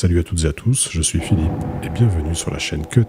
Salut à toutes et à tous, je suis Philippe et bienvenue sur la chaîne Cut.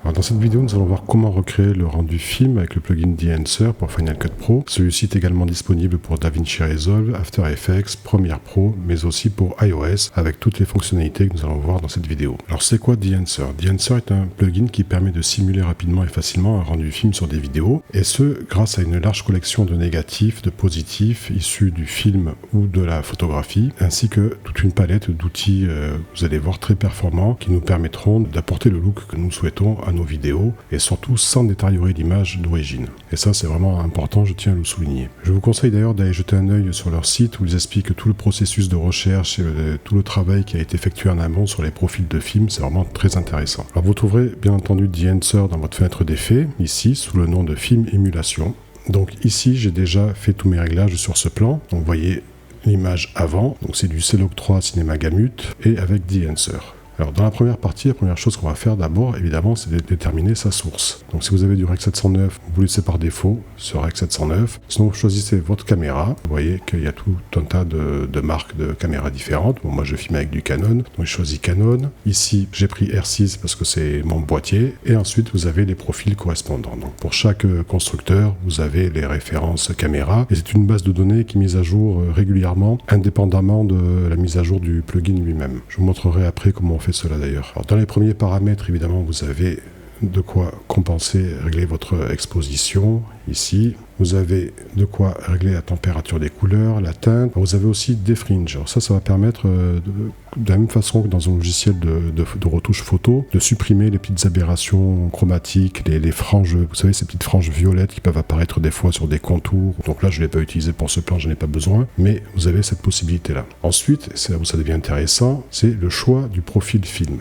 Alors dans cette vidéo, nous allons voir comment recréer le rendu film avec le plugin Enhancer pour Final Cut Pro. Celui-ci est également disponible pour DaVinci Resolve, After Effects, Premiere Pro, mais aussi pour iOS avec toutes les fonctionnalités que nous allons voir dans cette vidéo. Alors c'est quoi Enhancer? Enhancer est un plugin qui permet de simuler rapidement et facilement un rendu film sur des vidéos, et ce grâce à une large collection de négatifs, de positifs issus du film ou de la photographie, ainsi que toute une palette d'outils, vous allez voir, très performants qui nous permettront d'apporter le look que nous souhaitons à nos vidéos et surtout sans détériorer l'image d'origine. Et ça c'est vraiment important, je tiens à le souligner. Je vous conseille d'ailleurs d'aller jeter un œil sur leur site où ils expliquent tout le processus de recherche et tout le travail qui a été effectué en amont sur les profils de films, c'est vraiment très intéressant. Alors vous trouverez bien entendu Enhancer dans votre fenêtre d'effets, ici sous le nom de film émulation. Donc ici j'ai déjà fait tous mes réglages sur ce plan, donc vous voyez l'image avant, donc c'est du C-Log 3 Cinema Gamut et avec Enhancer. Alors dans la première partie, la première chose qu'on va faire d'abord, évidemment, c'est de déterminer sa source. Donc si vous avez du Rec 709, vous laissez par défaut ce Rec 709. Sinon, vous choisissez votre caméra. Vous voyez qu'il y a tout un tas de marques de caméras différentes. Bon, moi, je filme avec du Canon, donc je choisis Canon. Ici, j'ai pris R6 parce que c'est mon boîtier. Et ensuite, vous avez les profils correspondants. Donc pour chaque constructeur, vous avez les références caméra. Et c'est une base de données qui est mise à jour régulièrement, indépendamment de la mise à jour du plugin lui-même. Je vous montrerai après comment on fait cela d'ailleurs. Alors dans les premiers paramètres, évidemment, vous avez de quoi compenser, régler votre exposition ici. Vous avez de quoi régler la température des couleurs, la teinte. Vous avez aussi des fringes. Alors ça va permettre de la même façon que dans un logiciel de retouche photo, de supprimer les petites aberrations chromatiques, les franges, vous savez, ces petites franges violettes qui peuvent apparaître des fois sur des contours. Donc là, je ne l'ai pas utilisé pour ce plan, je n'en ai pas besoin, mais vous avez cette possibilité-là. Ensuite, c'est là où ça devient intéressant, c'est le choix du profil film.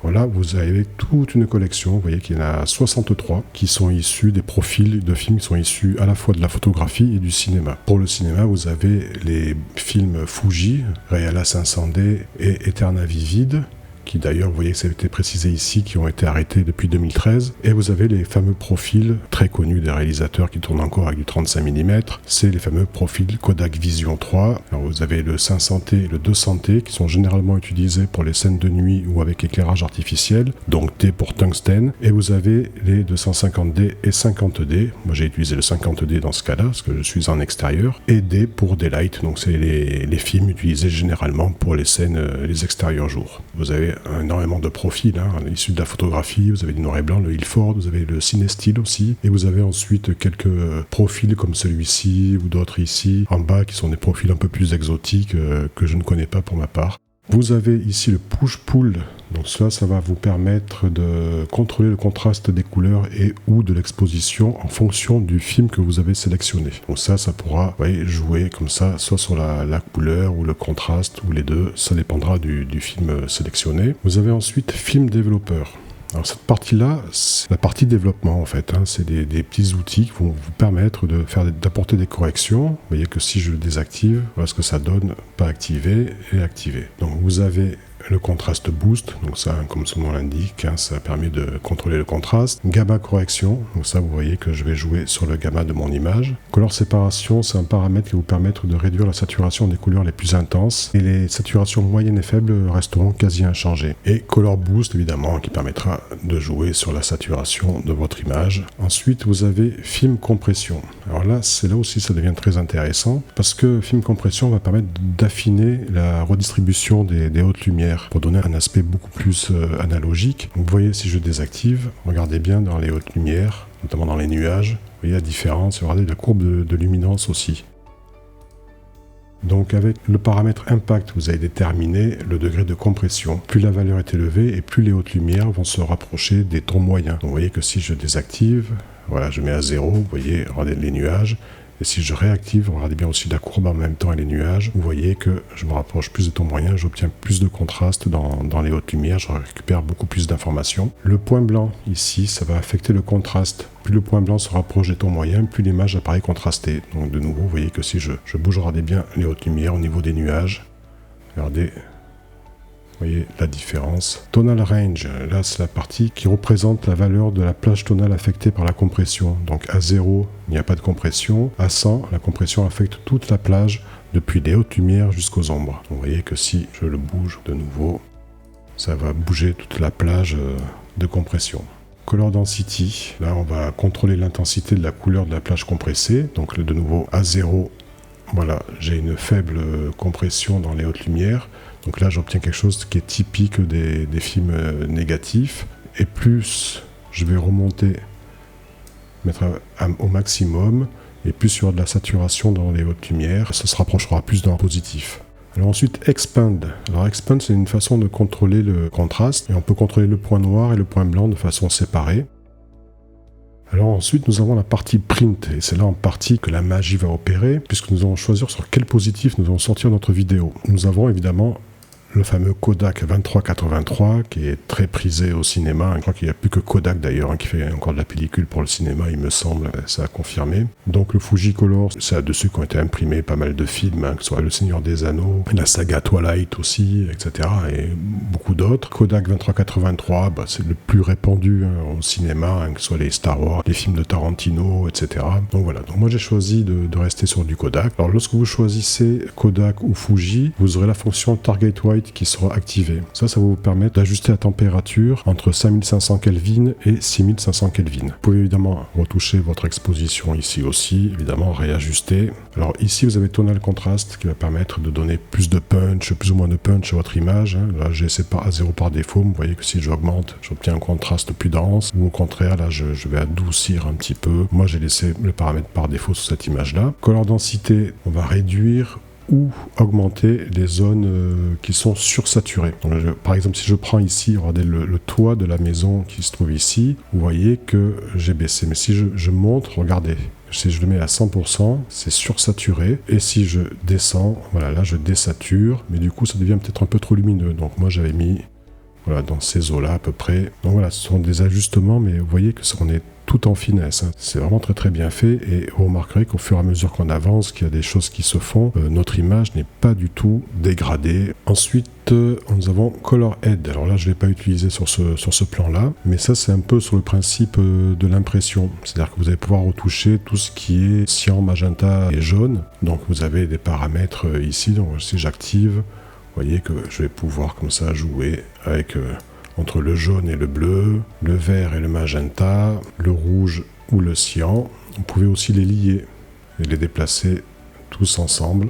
Voilà, vous avez toute une collection, vous voyez qu'il y en a 63 qui sont issus des profils de films qui sont issus à la fois de la photographie et du cinéma. Pour le cinéma, vous avez les films Fuji, Reala 500D et Eterna Vivid, qui d'ailleurs, vous voyez, ça a été précisé ici, qui ont été arrêtés depuis 2013. Et vous avez les fameux profils très connus des réalisateurs qui tournent encore avec du 35 mm. C'est les fameux profils Kodak Vision 3. Alors vous avez le 500T et le 200T qui sont généralement utilisés pour les scènes de nuit ou avec éclairage artificiel. Donc T pour tungstène. Et vous avez les 250D et 50D. Moi j'ai utilisé le 50D dans ce cas-là, parce que je suis en extérieur. Et D pour daylight. Donc c'est les films utilisés généralement pour les scènes, les extérieurs jour. Vous avez énormément de profils issus de la photographie, vous avez du noir et blanc, le Ilford, vous avez le Cinestill aussi, et vous avez ensuite quelques profils comme celui-ci ou d'autres ici en bas qui sont des profils un peu plus exotiques que je ne connais pas pour ma part. Vous avez ici le push-pull, donc ça va vous permettre de contrôler le contraste des couleurs et ou de l'exposition en fonction du film que vous avez sélectionné. Donc ça pourra jouer comme ça, soit sur la couleur ou le contraste ou les deux, ça dépendra du film sélectionné. Vous avez ensuite film développeur. Alors cette partie-là, c'est la partie développement en fait. C'est des petits outils qui vont vous permettre d'apporter des corrections. Vous voyez que si je le désactive, voilà ce que ça donne, pas activé et activé. Donc vous avez le contraste boost, donc ça comme son nom l'indique, ça permet de contrôler le contraste. Gamma correction, donc ça vous voyez que je vais jouer sur le gamma de mon image. Color séparation, c'est un paramètre qui vous permet de réduire la saturation des couleurs les plus intenses et les saturations moyennes et faibles resteront quasi inchangées. Et color boost évidemment qui permettra de jouer sur la saturation de votre image. Ensuite vous avez film compression. Alors là c'est là aussi ça devient très intéressant parce que film compression va permettre d'affiner la redistribution des hautes lumières pour donner un aspect beaucoup plus analogique. Donc, vous voyez, si je désactive, regardez bien dans les hautes lumières, notamment dans les nuages, vous voyez la différence, regardez la courbe de luminance aussi. Donc avec le paramètre impact, vous allez déterminer le degré de compression. Plus la valeur est élevée et plus les hautes lumières vont se rapprocher des tons moyens. Donc vous voyez que si je désactive, voilà, je mets à 0, vous voyez, regardez les nuages. Et si je réactive, regardez bien aussi la courbe en même temps et les nuages, vous voyez que je me rapproche plus de ton moyen, j'obtiens plus de contraste dans les hautes lumières, je récupère beaucoup plus d'informations. Le point blanc, ici, ça va affecter le contraste. Plus le point blanc se rapproche des tons moyens, plus l'image apparaît contrastée. Donc de nouveau, vous voyez que si je bouge, regardez bien les hautes lumières au niveau des nuages. Regardez. Vous voyez la différence. Tonal range, là c'est la partie qui représente la valeur de la plage tonale affectée par la compression. Donc à 0, il n'y a pas de compression. À 100, la compression affecte toute la plage depuis les hautes lumières jusqu'aux ombres. Donc, vous voyez que si je le bouge de nouveau, ça va bouger toute la plage de compression. Color density, là on va contrôler l'intensité de la couleur de la plage compressée. Donc de nouveau à 0, voilà, j'ai une faible compression dans les hautes lumières. Donc là, j'obtiens quelque chose qui est typique des films négatifs. Et plus je vais remonter, mettre au maximum, et plus il y aura de la saturation dans les hautes lumières, ça se rapprochera plus d'un positif. Alors ensuite, expand. Alors expand, c'est une façon de contrôler le contraste. Et on peut contrôler le point noir et le point blanc de façon séparée. Alors ensuite, nous avons la partie print, et c'est là en partie que la magie va opérer, puisque nous allons choisir sur quel positif nous allons sortir notre vidéo. Nous avons évidemment le fameux Kodak 2383 qui est très prisé au cinéma. Je crois qu'il n'y a plus que Kodak d'ailleurs qui fait encore de la pellicule pour le cinéma, il me semble, ça a confirmé. Donc le Fujicolor, c'est là-dessus qu'ont été imprimés pas mal de films, que ce soit Le Seigneur des Anneaux, la saga Twilight aussi, etc. et beaucoup d'autres. Kodak 2383, c'est le plus répandu au cinéma, que ce soit les Star Wars, les films de Tarantino, etc. Donc voilà, donc moi j'ai choisi de rester sur du Kodak. Alors lorsque vous choisissez Kodak ou Fuji, vous aurez la fonction Target White qui sera activée. Ça va vous permettre d'ajuster la température entre 5500 Kelvin et 6500 Kelvin. Vous pouvez évidemment retoucher votre exposition ici aussi, évidemment réajuster. Alors ici vous avez Tonal Contrast qui va permettre de donner plus de punch, plus ou moins de punch à votre image. Là j'ai laissé à 0 par défaut, vous voyez que si j'augmente, j'obtiens un contraste plus dense, ou au contraire là je vais adoucir un petit peu. Moi j'ai laissé le paramètre par défaut sur cette image là. Color densité, on va réduire ou augmenter les zones qui sont sursaturées. Donc, par exemple, si je prends ici, regardez le toit de la maison qui se trouve ici, vous voyez que j'ai baissé. Mais si je monte, regardez, si je le mets à 100%, c'est sursaturé. Et si je descends, voilà, là je désature, mais du coup ça devient peut-être un peu trop lumineux. Donc moi j'avais mis voilà, dans ces eaux-là à peu près. Donc voilà, ce sont des ajustements, mais vous voyez que on est tout en finesse. C'est vraiment très très bien fait et vous remarquerez qu'au fur et à mesure qu'on avance, qu'il y a des choses qui se font, notre image n'est pas du tout dégradée. Ensuite, nous avons Color Head. Alors là, je ne l'ai pas utilisé sur ce plan-là, mais ça c'est un peu sur le principe de l'impression. C'est-à-dire que vous allez pouvoir retoucher tout ce qui est cyan, magenta et jaune. Donc vous avez des paramètres ici. Donc si j'active, vous voyez que je vais pouvoir comme ça jouer avec entre le jaune et le bleu, le vert et le magenta, le rouge ou le cyan. Vous pouvez aussi les lier et les déplacer tous ensemble,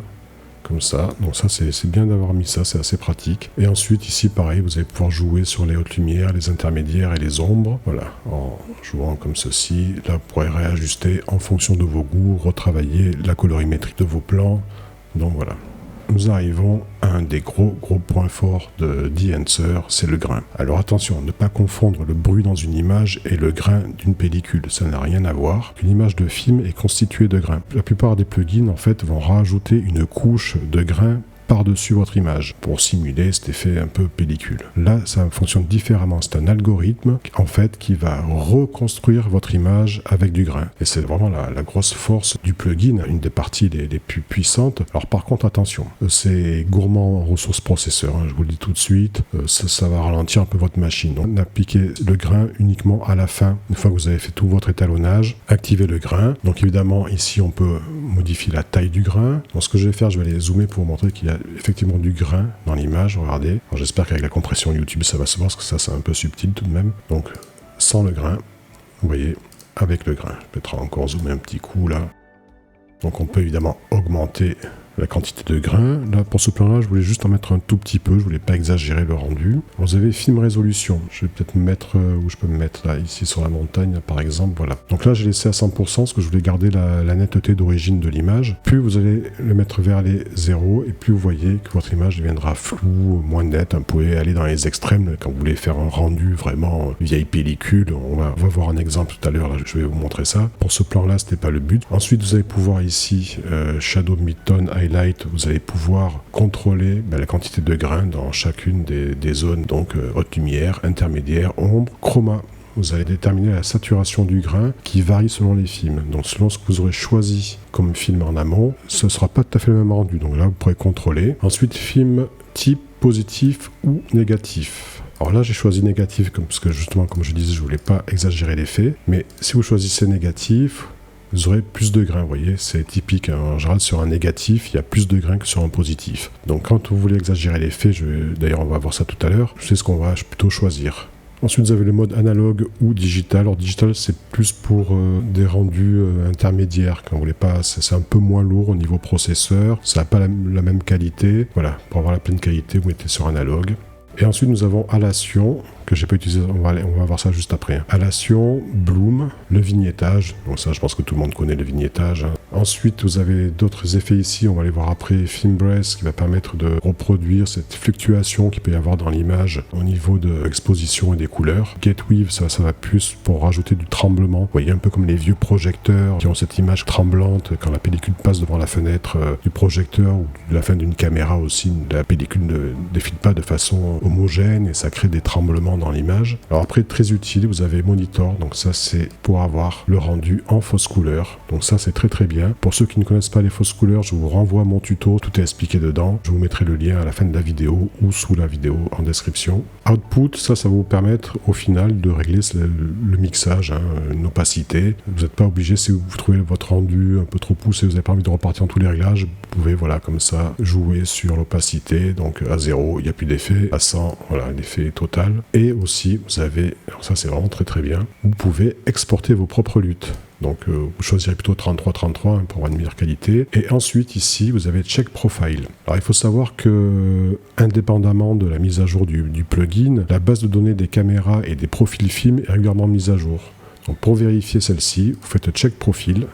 comme ça. Donc ça, c'est bien d'avoir mis ça, c'est assez pratique. Et ensuite, ici, pareil, vous allez pouvoir jouer sur les hautes lumières, les intermédiaires et les ombres. Voilà, en jouant comme ceci. Là, vous pourrez réajuster en fonction de vos goûts, retravailler la colorimétrie de vos plans. Donc voilà. Nous arrivons à un des gros points forts de d'Enhancer, c'est le grain. Alors attention, ne pas confondre le bruit dans une image et le grain d'une pellicule, ça n'a rien à voir. Une image de film est constituée de grains. La plupart des plugins en fait vont rajouter une couche de grains par-dessus votre image pour simuler cet effet un peu pellicule. Là, ça fonctionne différemment. C'est un algorithme en fait qui va reconstruire votre image avec du grain. Et c'est vraiment la grosse force du plugin, une des parties les plus puissantes. Alors par contre, attention, c'est gourmand en ressources processeurs, hein, je vous le dis tout de suite, ça va ralentir un peu votre machine. Donc appliquez le grain uniquement à la fin, une fois que vous avez fait tout votre étalonnage, activez le grain. Donc évidemment, ici on peut modifier la taille du grain. Donc ce que je vais faire, je vais aller zoomer pour vous montrer qu'il y a effectivement du grain dans l'image, regardez. Alors j'espère qu'avec la compression YouTube ça va se voir, parce que ça c'est un peu subtil tout de même. Donc sans le grain, vous voyez, avec le grain. Je vais encore zoomer un petit coup là. Donc on peut évidemment augmenter la quantité de grains. Là, pour ce plan-là, je voulais juste en mettre un tout petit peu, je voulais pas exagérer le rendu. Vous avez film résolution. Je vais peut-être me mettre où je peux me mettre là, ici sur la montagne, là, par exemple, voilà. Donc là, j'ai laissé à 100% parce que je voulais garder la netteté d'origine de l'image. Plus vous allez le mettre vers les 0 et plus vous voyez que votre image deviendra floue, moins nette. Vous pouvez aller dans les extrêmes quand vous voulez faire un rendu vraiment vieille pellicule. On va voir un exemple tout à l'heure, là, je vais vous montrer ça. Pour ce plan-là, c'était pas le but. Ensuite, vous allez pouvoir ici, Shadow, Midtone, Highlight, vous allez pouvoir contrôler la quantité de grains dans chacune des zones, donc haute lumière, intermédiaire, ombre, chroma. Vous allez déterminer la saturation du grain qui varie selon les films. Donc selon ce que vous aurez choisi comme film en amont, ce ne sera pas tout à fait le même rendu. Donc là, vous pourrez contrôler. Ensuite, film type positif ou négatif. Alors là, j'ai choisi négatif parce que justement, comme je disais, je ne voulais pas exagérer l'effet. Mais si vous choisissez négatif, vous aurez plus de grains, vous voyez, c'est typique. En général, sur un négatif, il y a plus de grains que sur un positif. Donc quand vous voulez exagérer l'effet, d'ailleurs on va voir ça tout à l'heure, je sais ce qu'on va plutôt choisir. Ensuite, vous avez le mode analogue ou digital. Alors digital, c'est plus pour des rendus intermédiaires. Quand vous voulez pas, c'est un peu moins lourd au niveau processeur, ça n'a pas la même qualité. Voilà, pour avoir la pleine qualité, vous mettez sur analogue. Et ensuite, nous avons Halation, que j'ai pas utilisé, on va voir ça juste après. Halation, Bloom, le vignettage. Donc ça, je pense que tout le monde connaît le vignettage. Hein. Ensuite, vous avez d'autres effets ici, on va les voir après. Film Breath, qui va permettre de reproduire cette fluctuation qu'il peut y avoir dans l'image au niveau de l'exposition et des couleurs. Gateweave, ça va plus pour rajouter du tremblement. Vous voyez, un peu comme les vieux projecteurs qui ont cette image tremblante quand la pellicule passe devant la fenêtre du projecteur ou de la fin d'une caméra aussi. La pellicule ne défile pas de façon homogène et ça crée des tremblements dans l'image. Alors après, très utile, vous avez Monitor, donc ça c'est pour avoir le rendu en fausse couleur. Donc ça c'est très très bien. Pour ceux qui ne connaissent pas les fausses couleurs, je vous renvoie mon tuto, tout est expliqué dedans. Je vous mettrai le lien à la fin de la vidéo ou sous la vidéo en description. Output, ça va vous permettre au final de régler le mixage, hein, une opacité. Vous n'êtes pas obligé, si vous trouvez votre rendu un peu trop poussé, vous n'avez pas envie de repartir en tous les réglages, vous pouvez voilà comme ça jouer sur l'opacité, donc à 0, il n'y a plus d'effet, à 100, voilà, l'effet total. Et aussi, vous avez, alors ça c'est vraiment très très bien, vous pouvez exporter vos propres luttes. Donc vous choisirez plutôt 33-33 pour avoir une meilleure qualité. Et ensuite ici vous avez Check Profile. Alors il faut savoir que indépendamment de la mise à jour du plugin, la base de données des caméras et des profils films est régulièrement mise à jour. Donc pour vérifier celle-ci, vous faites Check Profile.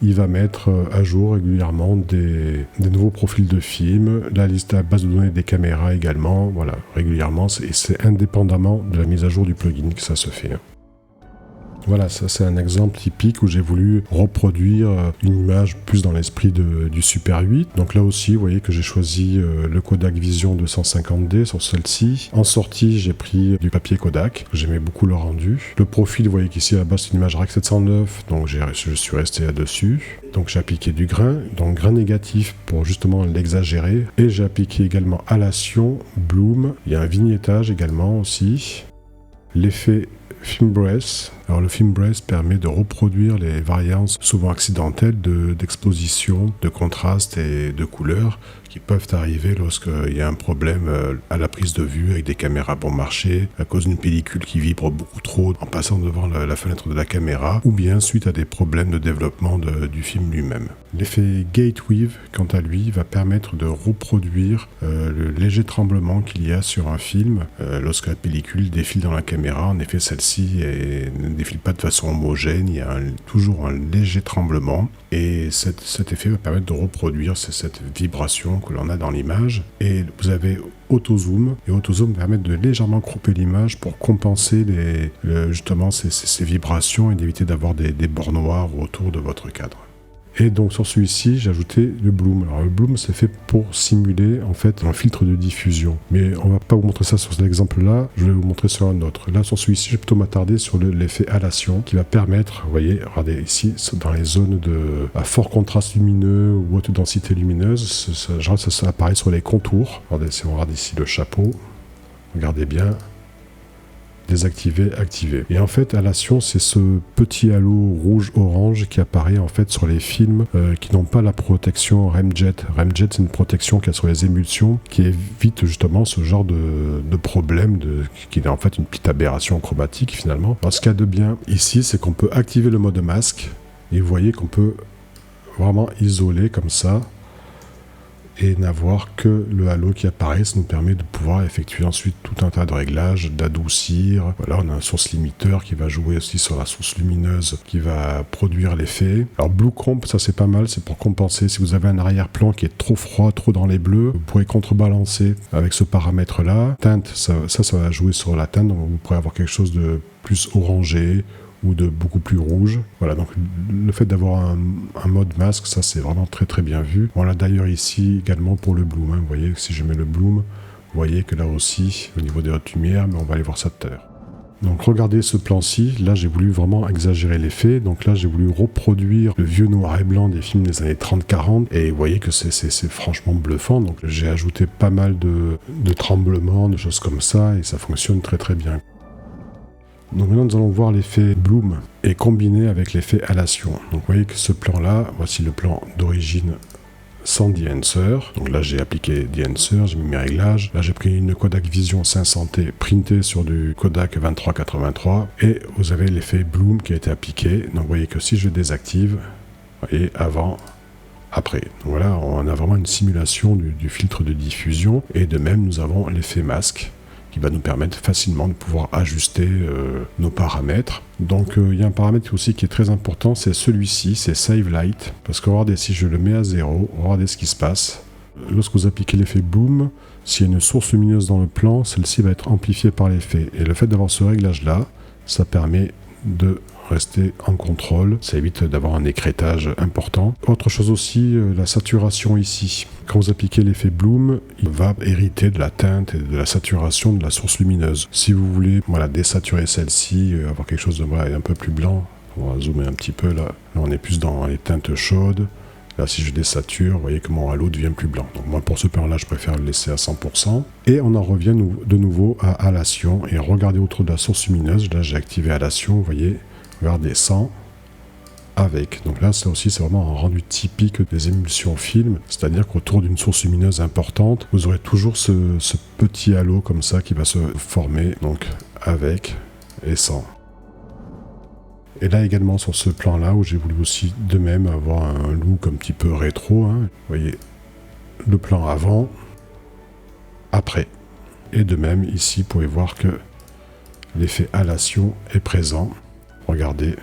Il va mettre à jour régulièrement des nouveaux profils de films, la liste, la base de données des caméras également, voilà, régulièrement, et c'est indépendamment de la mise à jour du plugin que ça se fait. Voilà, ça c'est un exemple typique où j'ai voulu reproduire une image plus dans l'esprit du Super 8. Donc là aussi, vous voyez que j'ai choisi le Kodak Vision 250D sur celle-ci. En sortie, j'ai pris du papier Kodak. J'aimais beaucoup le rendu. Le profil, vous voyez qu'ici à la base c'est une image RAC 709, donc je suis resté là-dessus. Donc j'ai appliqué du grain, donc grain négatif pour justement l'exagérer. Et j'ai appliqué également Halation, Bloom. Il y a un vignettage également aussi. L'effet Film Breath. Alors le Film Breath permet de reproduire les variances souvent accidentelles d'exposition, de contraste et de couleur qui peuvent arriver lorsqu'il y a un problème à la prise de vue avec des caméras bon marché, à cause d'une pellicule qui vibre beaucoup trop en passant devant la fenêtre de la caméra, ou bien suite à des problèmes de développement du film lui-même. L'effet Gateweave, quant à lui, va permettre de reproduire le léger tremblement qu'il y a sur un film lorsque la pellicule défile dans la caméra. En effet, celle-ci ne défile pas de façon homogène, il y a toujours un léger tremblement, et cet effet va permettre de reproduire cette vibration que l'on a dans l'image. Et vous avez Auto-Zoom, et Auto-Zoom permet de légèrement crouper l'image pour compenser justement ces vibrations et d'éviter d'avoir des bords noirs autour de votre cadre. Et donc sur celui-ci, j'ai ajouté le bloom. Alors le bloom, c'est fait pour simuler en fait un filtre de diffusion. Mais on va pas vous montrer ça sur cet exemple-là, je vais vous montrer sur un autre. Là sur celui-ci, je vais plutôt m'attarder sur l'effet halation qui va permettre, vous voyez, regardez ici, dans les zones à fort contraste lumineux ou haute densité lumineuse, ça apparaît sur les contours. Regardez, si on regarde ici le chapeau, regardez bien. Désactiver, activer. Et en fait, halation, c'est ce petit halo rouge-orange qui apparaît en fait sur les films qui n'ont pas la protection Remjet. Remjet, c'est une protection qu'il y a sur les émulsions qui évite justement ce genre de problème qui est en fait une petite aberration chromatique finalement. Alors, ce qu'il y a de bien ici, c'est qu'on peut activer le mode masque et vous voyez qu'on peut vraiment isoler comme ça et n'avoir que le halo qui apparaît. Ça nous permet de pouvoir effectuer ensuite tout un tas de réglages, d'adoucir. Voilà, on a un source limiteur qui va jouer aussi sur la source lumineuse qui va produire l'effet. Alors Blue Comp, ça c'est pas mal, c'est pour compenser. Si vous avez un arrière-plan qui est trop froid, trop dans les bleus, vous pourrez contrebalancer avec ce paramètre-là. Teinte, ça va jouer sur la teinte, donc vous pourrez avoir quelque chose de plus orangé, ou de beaucoup plus rouge. Voilà, donc le fait d'avoir un mode masque, ça c'est vraiment très très bien vu. On l'a d'ailleurs ici également pour le bloom. Vous voyez que si je mets le bloom, vous voyez que là aussi, au niveau des hautes lumières, mais on va aller voir ça tout à l'heure. Donc regardez ce plan-ci, là j'ai voulu vraiment exagérer l'effet, donc là j'ai voulu reproduire le vieux noir et blanc des films des années 30-40, et vous voyez que c'est franchement bluffant, donc j'ai ajouté pas mal de tremblements, de choses comme ça, et ça fonctionne très très bien. Donc maintenant nous allons voir l'effet bloom et combiné avec l'effet halation. Donc vous voyez que ce plan-là, voici le plan d'origine sans de-enhancer. Donc là j'ai appliqué de-enhancer, j'ai mis mes réglages. Là j'ai pris une Kodak Vision 500T printée sur du Kodak 2383 et vous avez l'effet bloom qui a été appliqué. Donc vous voyez que si je désactive, vous voyez avant, après. Donc voilà, on a vraiment une simulation du filtre de diffusion et de même nous avons l'effet masque qui va nous permettre facilement de pouvoir ajuster nos paramètres. Donc il y a un paramètre aussi qui est très important, c'est celui-ci, c'est Save Light, parce que regardez, si je le mets à 0, regardez ce qui se passe. Lorsque vous appliquez l'effet Bloom, s'il y a une source lumineuse dans le plan, celle-ci va être amplifiée par l'effet. Et le fait d'avoir ce réglage-là, ça permet de rester en contrôle, ça évite d'avoir un écrêtage important. Autre chose aussi, la saturation ici. Quand vous appliquez l'effet Bloom, il va hériter de la teinte et de la saturation de la source lumineuse. Si vous voulez désaturer celle-ci, avoir quelque chose de un peu plus blanc, on va zoomer un petit peu là. Là on est plus dans les teintes chaudes. Là si je désature, vous voyez que mon halo devient plus blanc. Donc moi pour ce plan-là, je préfère le laisser à 100%. Et on en revient de nouveau à halation. Et regardez autour de la source lumineuse, là j'ai activé halation, vous voyez. Regardez, sans, avec. Donc là, ça aussi, c'est vraiment un rendu typique des émulsions film, c'est-à-dire qu'autour d'une source lumineuse importante, vous aurez toujours ce petit halo comme ça qui va se former, donc avec et sans. Et là également sur ce plan-là, où j'ai voulu aussi de même avoir un look un petit peu rétro, hein. Vous voyez, le plan avant, après. Et de même, ici, vous pouvez voir que l'effet halation est présent. Regardez,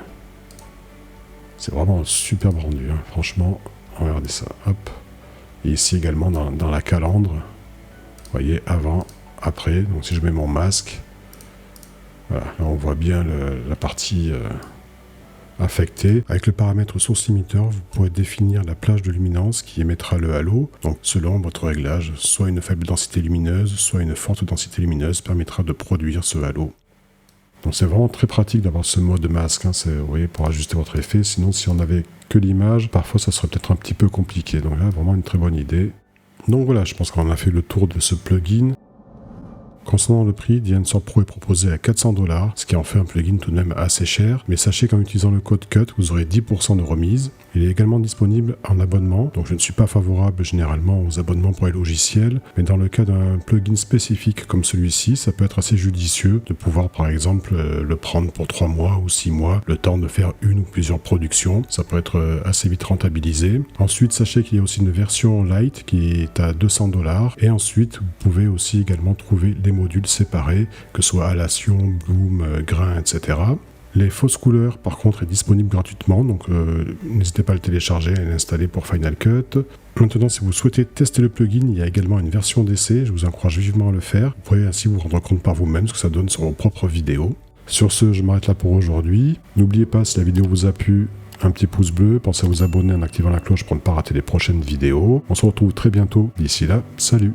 c'est vraiment un superbe rendu, hein. Franchement, regardez ça, hop. Et ici également dans la calandre, vous voyez, avant, après, donc si je mets mon masque, voilà, là on voit bien la partie affectée. Avec le paramètre source limiteur, vous pourrez définir la plage de luminance qui émettra le halo, donc selon votre réglage, soit une faible densité lumineuse, soit une forte densité lumineuse permettra de produire ce halo. Donc c'est vraiment très pratique d'avoir ce mode masque, hein, vous voyez, pour ajuster votre effet. Sinon, si on n'avait que l'image, parfois ça serait peut-être un petit peu compliqué. Donc là, vraiment une très bonne idée. Donc voilà, je pense qu'on a fait le tour de ce plugin. Concernant le prix, de-enhancer Pro est proposé à 400$, ce qui en fait un plugin tout de même assez cher. Mais sachez qu'en utilisant le code CUT, vous aurez 10% de remise. Il est également disponible en abonnement, donc je ne suis pas favorable généralement aux abonnements pour les logiciels, mais dans le cas d'un plugin spécifique comme celui-ci, ça peut être assez judicieux de pouvoir par exemple le prendre pour 3 mois ou 6 mois, le temps de faire une ou plusieurs productions. Ça peut être assez vite rentabilisé. Ensuite, sachez qu'il y a aussi une version light qui est à 200$, et ensuite vous pouvez aussi également trouver les modules séparés, que ce soit halation, bloom, grain, etc. Les fausses couleurs, par contre, est disponible gratuitement, donc n'hésitez pas à le télécharger et à l'installer pour Final Cut. Maintenant, si vous souhaitez tester le plugin, il y a également une version d'essai, je vous encourage vivement à le faire. Vous pourrez ainsi vous rendre compte par vous-même ce que ça donne sur vos propres vidéos. Sur ce, je m'arrête là pour aujourd'hui. N'oubliez pas, si la vidéo vous a plu, un petit pouce bleu, pensez à vous abonner en activant la cloche pour ne pas rater les prochaines vidéos. On se retrouve très bientôt. D'ici là, salut!